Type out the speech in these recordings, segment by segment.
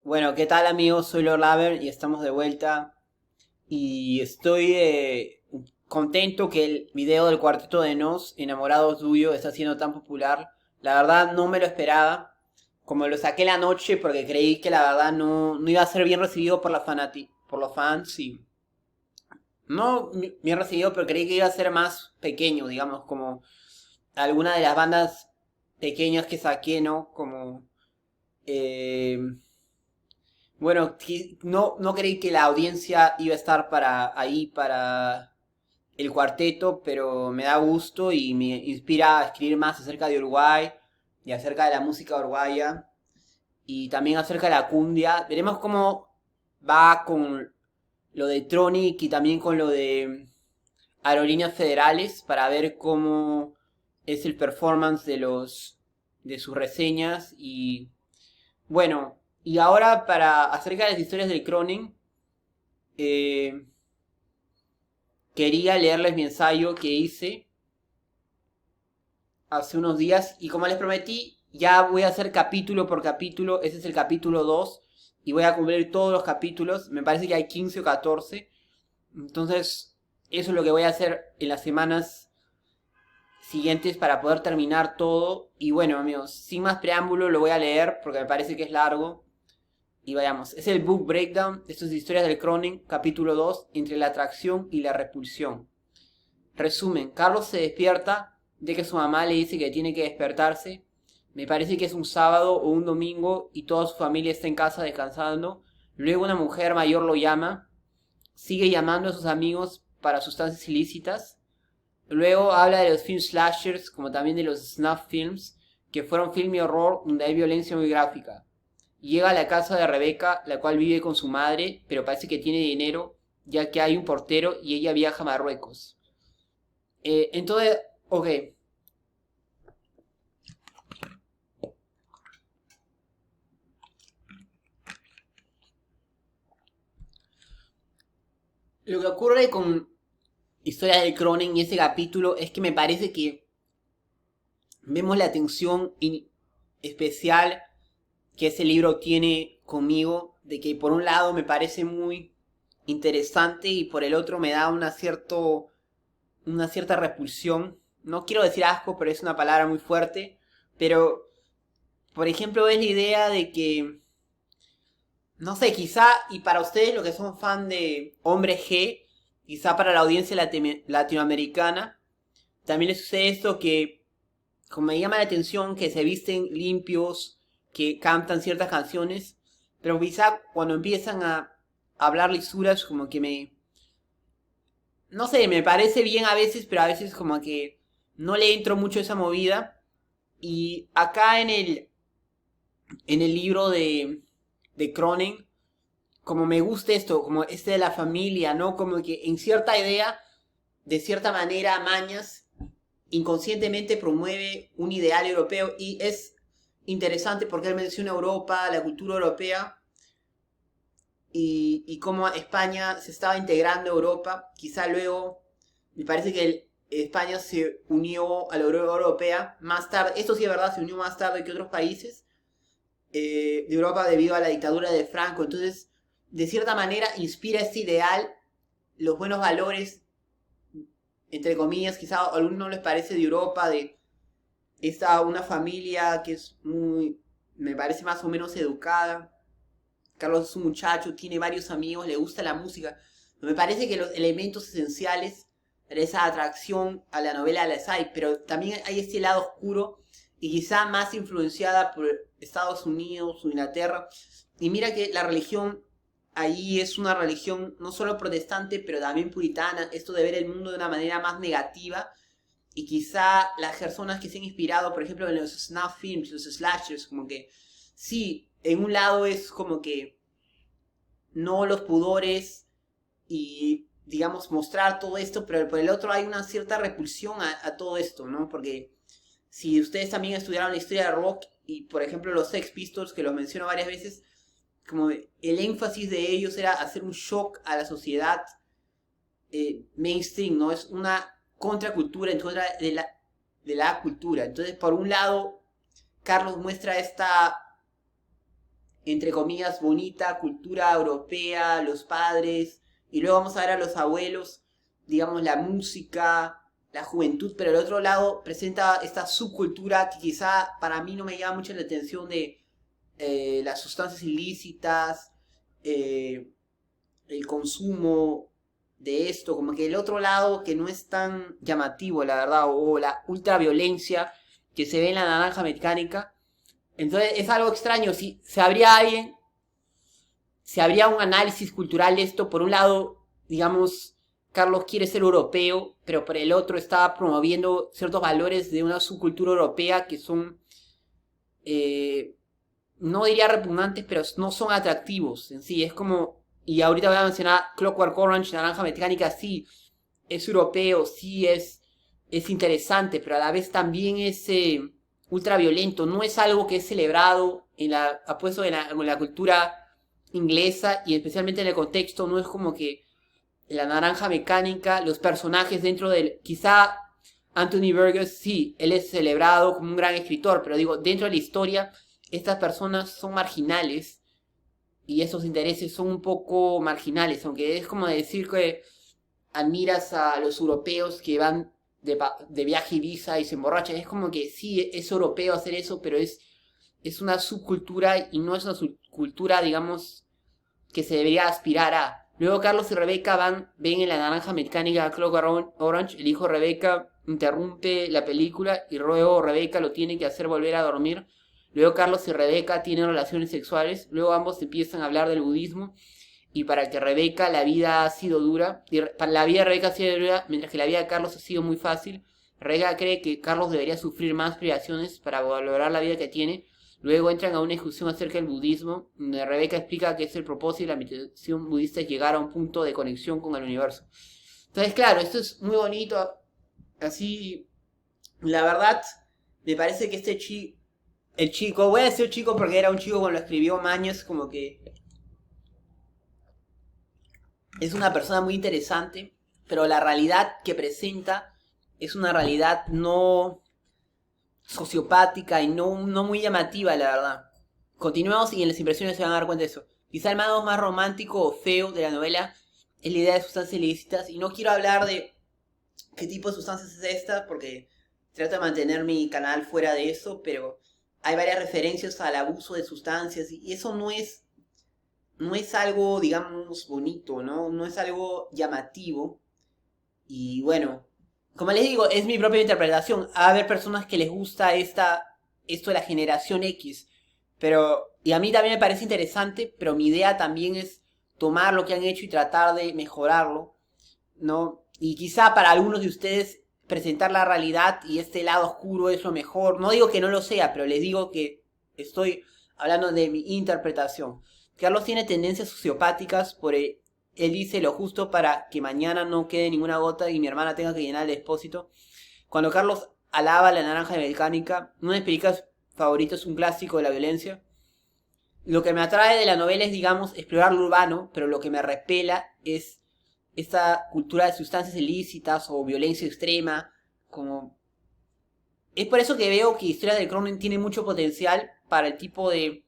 Bueno, ¿qué tal amigos? Soy Lord Laver y estamos de vuelta. Y estoy contento que el video del Cuarteto de Nos, Enamorado Tuyo, está siendo tan popular. La verdad no me lo esperaba. Como lo saqué la noche porque creí que la verdad no iba a ser bien recibido por por los fans. Y no bien recibido, pero creí que iba a ser más pequeño, digamos, como alguna de las bandas pequeñas que saqué, ¿no? Como... eh, Bueno, no creí que la audiencia iba a estar para el cuarteto, pero me da gusto y me inspira a escribir más acerca de Uruguay y acerca de la música uruguaya y también acerca de la cumbia. Veremos cómo va con lo de Tronic y también con lo de Aerolíneas Federales para ver cómo es el performance de sus reseñas y bueno, y ahora para acerca de las historias del Cronen, eh, quería leerles mi ensayo que hice hace unos días y como les prometí, ya voy a hacer capítulo por capítulo. Ese es el capítulo 2 y voy a cumplir todos los capítulos. Me parece que hay 15 o 14. Entonces, eso es lo que voy a hacer en las semanas siguientes para poder terminar todo. Y bueno, amigos, sin más preámbulo lo voy a leer porque me parece que es largo. Y vayamos, es el Book Breakdown de sus historias del Cronen, capítulo 2, entre la atracción y la repulsión. Resumen, Carlos se despierta de que su mamá le dice que tiene que despertarse. Me parece que es un sábado o un domingo y toda su familia está en casa descansando. Luego una mujer mayor lo llama, sigue llamando a sus amigos para sustancias ilícitas. Luego habla de los film slashers como también de los snuff films, que fueron film y horror donde hay violencia muy gráfica. Llega a la casa de Rebeca, la cual vive con su madre, pero parece que tiene dinero, ya que hay un portero y ella viaja a Marruecos. Entonces, ok. Lo que ocurre con Historias del Cronen y ese capítulo es que me parece que vemos la atención especial que ese libro tiene conmigo, de que por un lado me parece muy interesante y por el otro me da una cierta repulsión. No quiero decir asco, pero es una palabra muy fuerte. Pero, por ejemplo, es la idea de que, no sé, quizá, y para ustedes los que son fan de Hombre G, quizá para la audiencia latinoamericana, también les sucede esto que, como me llama la atención, que se visten limpios, que cantan ciertas canciones, pero quizá cuando empiezan a hablar lisuras, como que no sé, me parece bien a veces, pero a veces como que no le entro mucho a esa movida. Y acá en el libro de Cronen, como me gusta esto, como este de la familia, ¿no? Como que en cierta idea, de cierta manera, Mañas inconscientemente promueve un ideal europeo y es interesante porque él menciona Europa, la cultura europea y cómo España se estaba integrando a Europa. Quizá luego, me parece que España se unió a la Unión Europea más tarde, esto sí es verdad, se unió más tarde que otros países de Europa debido a la dictadura de Franco. Entonces, de cierta manera, inspira este ideal, los buenos valores, entre comillas, quizá a algunos no les parece de Europa, de esta una familia que es muy, me parece más o menos educada. Carlos es un muchacho, tiene varios amigos, le gusta la música. Me parece que los elementos esenciales de esa atracción a la novela las hay, pero también hay este lado oscuro y quizá más influenciada por Estados Unidos o Inglaterra. Y mira que la religión ahí es una religión no solo protestante, pero también puritana, esto de ver el mundo de una manera más negativa. Y quizá las personas que se han inspirado, por ejemplo, en los snuff films, los slashers, como que sí, en un lado es como que no los pudores y, digamos, mostrar todo esto, pero por el otro hay una cierta repulsión a todo esto, ¿no? Porque si ustedes también estudiaron la historia de rock y, por ejemplo, los Sex Pistols, que los menciono varias veces, como el énfasis de ellos era hacer un shock a la sociedad mainstream, ¿no? Es una contracultura en contra de la cultura. Entonces, por un lado, Carlos muestra entre comillas, bonita cultura europea, los padres, y luego vamos a ver a los abuelos, digamos, la música, la juventud, pero el otro lado presenta esta subcultura que quizá para mí no me llama mucho la atención de las sustancias ilícitas, el consumo de esto, como que el otro lado que no es tan llamativo, la verdad, o la ultraviolencia que se ve en la Naranja Mecánica. Entonces es algo extraño, si habría un análisis cultural de esto. Por un lado, digamos, Carlos quiere ser europeo, pero por el otro está promoviendo ciertos valores de una subcultura europea que son, no diría repugnantes, pero no son atractivos en sí. Es como, y ahorita voy a mencionar Clockwork Orange, Naranja Mecánica, sí, es europeo, sí es interesante, pero a la vez también es ultra violento. No es algo que es celebrado apuesto en la cultura inglesa, y especialmente en el contexto. No es como que la Naranja Mecánica, los personajes dentro del... Quizá Anthony Burgess, sí, él es celebrado como un gran escritor, pero digo, dentro de la historia, estas personas son marginales y esos intereses son un poco marginales, aunque es como decir que admiras a los europeos que van de viaje a Ibiza y se emborrachan. Es como que sí, es europeo hacer eso, pero es una subcultura y no es una subcultura, digamos, que se debería aspirar a. Luego Carlos y Rebeca ven en la Naranja Mecánica Clockwork Orange. El hijo de Rebeca interrumpe la película y luego Rebeca lo tiene que hacer volver a dormir. Luego Carlos y Rebeca tienen relaciones sexuales. Luego ambos empiezan a hablar del budismo. Y para que Rebeca la vida ha sido dura. Para la vida de Rebeca ha sido dura, mientras que la vida de Carlos ha sido muy fácil. Rebeca cree que Carlos debería sufrir más privaciones para valorar la vida que tiene. Luego entran a una discusión acerca del budismo, donde Rebeca explica que es el propósito de la meditación budista, es llegar a un punto de conexión con el universo. Entonces, claro, esto es muy bonito. Así, la verdad, me parece que el chico, voy a decir chico porque era un chico cuando lo escribió Mañez, como que es una persona muy interesante, pero la realidad que presenta es una realidad no sociopática y no muy llamativa, la verdad. Continuamos y en las impresiones se van a dar cuenta de eso. Quizá el lado más romántico o feo de la novela es la idea de sustancias ilícitas, y no quiero hablar de qué tipo de sustancias es esta porque trato de mantener mi canal fuera de eso, pero hay varias referencias al abuso de sustancias y eso no es algo, digamos, bonito, ¿no? No es algo llamativo. Y bueno, como les digo, es mi propia interpretación. Va a haber personas que les gusta esto de la generación X. Y a mí también me parece interesante, pero mi idea también es tomar lo que han hecho y tratar de mejorarlo, ¿no? Y quizá para algunos de ustedes presentar la realidad y este lado oscuro es lo mejor. No digo que no lo sea, pero les digo que estoy hablando de mi interpretación. Carlos tiene tendencias sociopáticas, él dice lo justo para que mañana no quede ninguna gota y mi hermana tenga que llenar el depósito. Cuando Carlos alaba la Naranja Mecánica, una de mis películas favoritas, es un clásico de la violencia. Lo que me atrae de la novela es, digamos, explorar lo urbano, pero lo que me repela es esta cultura de sustancias ilícitas o violencia extrema. Es por eso que veo que Historias del Cronen tiene mucho potencial para el tipo de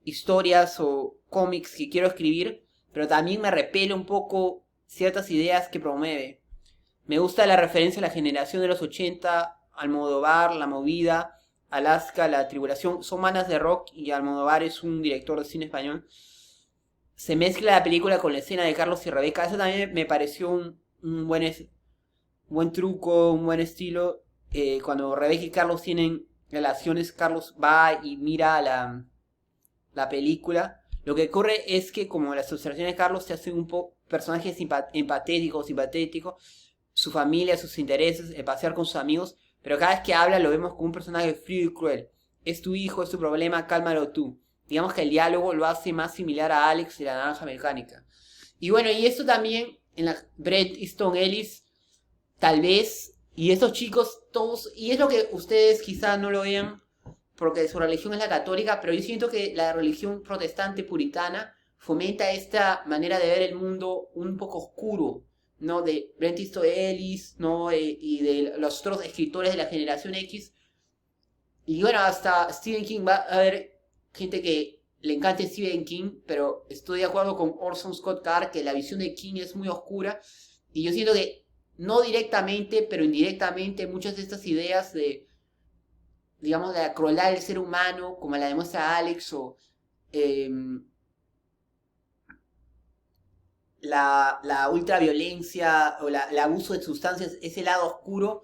historias o cómics que quiero escribir, pero también me repele un poco ciertas ideas que promueve. Me gusta la referencia a la generación de los 80, Almodóvar, La Movida, Alaska, La Tribulación. Son bandas de rock y Almodóvar es un director de cine español. Se mezcla la película con la escena de Carlos y Rebeca. Eso también me pareció un buen truco, un buen estilo. Cuando Rebeca y Carlos tienen relaciones, Carlos va y mira la película. Lo que ocurre es que como las observaciones de Carlos se hacen un poco personajes empatéticos, simpatéticos, su familia, sus intereses, el pasear con sus amigos, pero cada vez que habla lo vemos como un personaje frío y cruel. Es tu hijo, es tu problema, cálmalo tú. Digamos que el diálogo lo hace más similar a Alex de la Naranja Mecánica. Y bueno, y esto también en la Bret Easton Ellis, tal vez, y estos chicos todos, y es lo que ustedes quizá no lo vean porque su religión es la católica, pero yo siento que la religión protestante puritana fomenta esta manera de ver el mundo un poco oscuro, ¿no? De Bret Easton Ellis, ¿no? Y de los otros escritores de la generación X. Y bueno, hasta Stephen King va a haber gente que le encanta Stephen King, pero estoy de acuerdo con Orson Scott Card que la visión de King es muy oscura. Y yo siento que no directamente, pero indirectamente, muchas de estas ideas de, digamos, de la crueldad del ser humano, como la demuestra Alex, o la ultraviolencia o el abuso de sustancias, ese lado oscuro,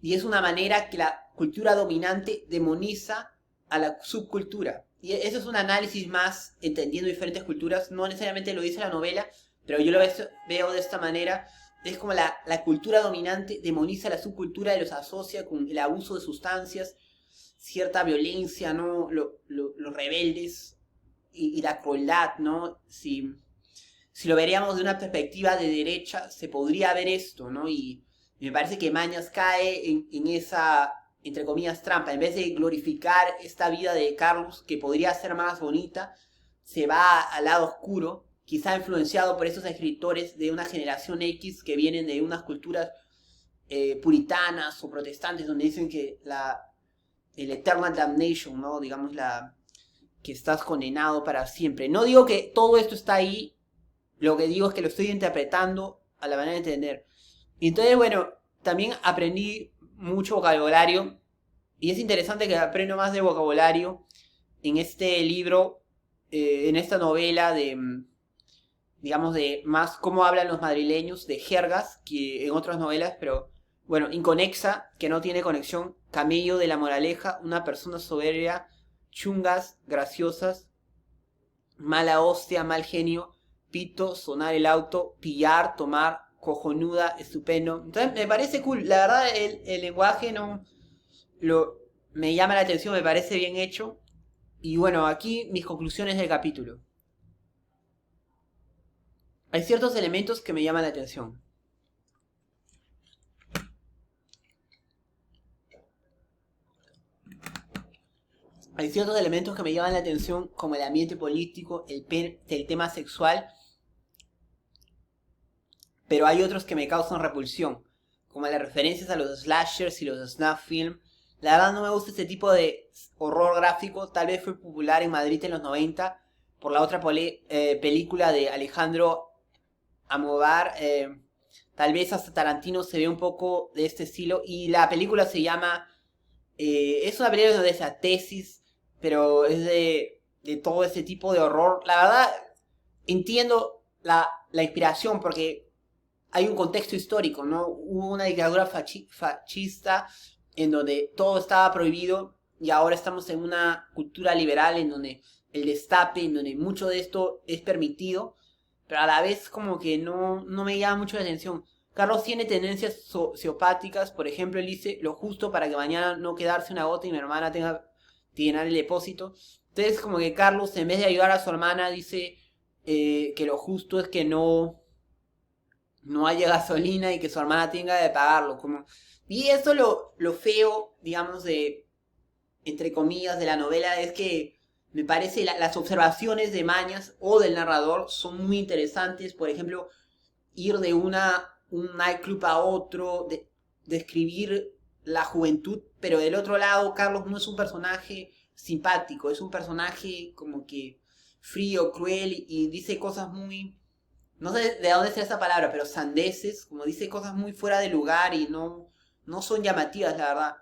y es una manera que la cultura dominante demoniza a la subcultura. Y eso es un análisis más entendiendo diferentes culturas, no necesariamente lo dice la novela, pero yo lo veo de esta manera. Es como la cultura dominante demoniza a la subcultura y los asocia con el abuso de sustancias, cierta violencia, ¿no? Los rebeldes y la crueldad, ¿no? Si lo veríamos de una perspectiva de derecha, se podría ver esto, ¿no? Y me parece que Mañas cae en esa, entre comillas, trampa. En vez de glorificar esta vida de Carlos, que podría ser más bonita, se va al lado oscuro, quizá influenciado por esos escritores de una generación X que vienen de unas culturas puritanas o protestantes, donde dicen que el eternal damnation, ¿no? Digamos, que estás condenado para siempre. No digo que todo esto está ahí, lo que digo es que lo estoy interpretando a la manera de entender. Y entonces, bueno, también aprendí mucho vocabulario. Y es interesante que aprendo más de vocabulario en este libro, en esta novela de, digamos, de más cómo hablan los madrileños, de jergas, que en otras novelas, pero bueno, inconexa, que no tiene conexión, camello de la moraleja, una persona soberbia, chungas, graciosas, mala hostia, mal genio, pito, sonar el auto, pillar, tomar, cojonuda, estupendo. Entonces me parece cool. La verdad el lenguaje no me llama la atención, me parece bien hecho. Y bueno, aquí mis conclusiones del capítulo. Hay ciertos elementos que me llaman la atención. Hay ciertos elementos que me llaman la atención, como el ambiente político, el tema sexual, pero hay otros que me causan repulsión, como las referencias a los slashers y los snuff film. La verdad no me gusta este tipo de horror gráfico, tal vez fue popular en Madrid en los 90 por la otra película de Alejandro Amenábar, tal vez hasta Tarantino se ve un poco de este estilo, y la película se llama, es una película de esa tesis, pero es de todo ese tipo de horror. La verdad, entiendo la inspiración porque hay un contexto histórico, ¿no? Hubo una dictadura fascista en donde todo estaba prohibido y ahora estamos en una cultura liberal en donde el destape, en donde mucho de esto es permitido, pero a la vez como que no me llama mucho la atención. Carlos tiene tendencias sociopáticas, por ejemplo, él dice lo justo para que mañana no quedarse una gota y mi hermana tenga que llenar el depósito. Entonces como que Carlos, en vez de ayudar a su hermana, dice que lo justo es que no haya gasolina y que su hermana tenga de pagarlo. Y eso lo feo, digamos, de, entre comillas, de la novela, es que me parece las observaciones de Mañas o del narrador son muy interesantes. Por ejemplo, ir de un nightclub a otro, describir la juventud, pero del otro lado Carlos no es un personaje simpático, es un personaje como que frío, cruel y dice cosas muy, no sé de dónde sea esa palabra, pero sandeces, como dice cosas muy fuera de lugar y no son llamativas, la verdad.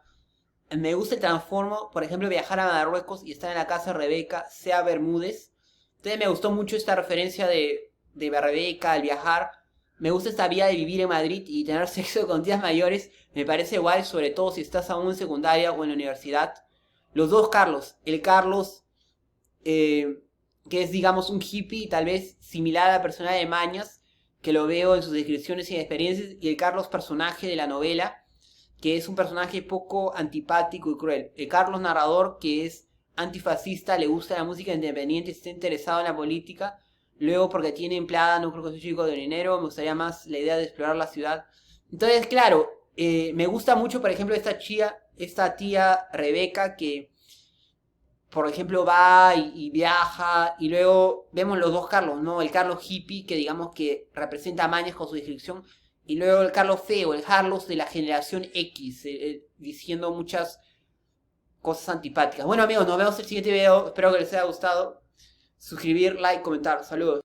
Me gusta el transformo, por ejemplo, viajar a Marruecos y estar en la casa de Rebeca, sea Bermúdez. Entonces me gustó mucho esta referencia de Rebeca al viajar. Me gusta esta vida de vivir en Madrid y tener sexo con tías mayores. Me parece guay, sobre todo si estás aún en secundaria o en la universidad. Los dos Carlos. El Carlos, que es, digamos, un hippie, tal vez similar a la persona de Mañas, que lo veo en sus descripciones y experiencias. Y el Carlos personaje de la novela, que es un personaje poco antipático y cruel. El Carlos narrador, que es antifascista, le gusta la música independiente, está interesado en la política. Luego, porque tiene empleada, no creo que soy chico de dinero, me gustaría más la idea de explorar la ciudad. Entonces, claro, me gusta mucho, por ejemplo, esta tía Rebeca, que, por ejemplo, va y viaja, y luego vemos los dos Carlos, ¿no? El Carlos hippie, que digamos que representa a Mañas con su descripción, y luego el Carlos feo, el Carlos de la generación X, diciendo muchas cosas antipáticas. Bueno amigos, nos vemos en el siguiente video, espero que les haya gustado. suscribir, like, comentar. Saludos.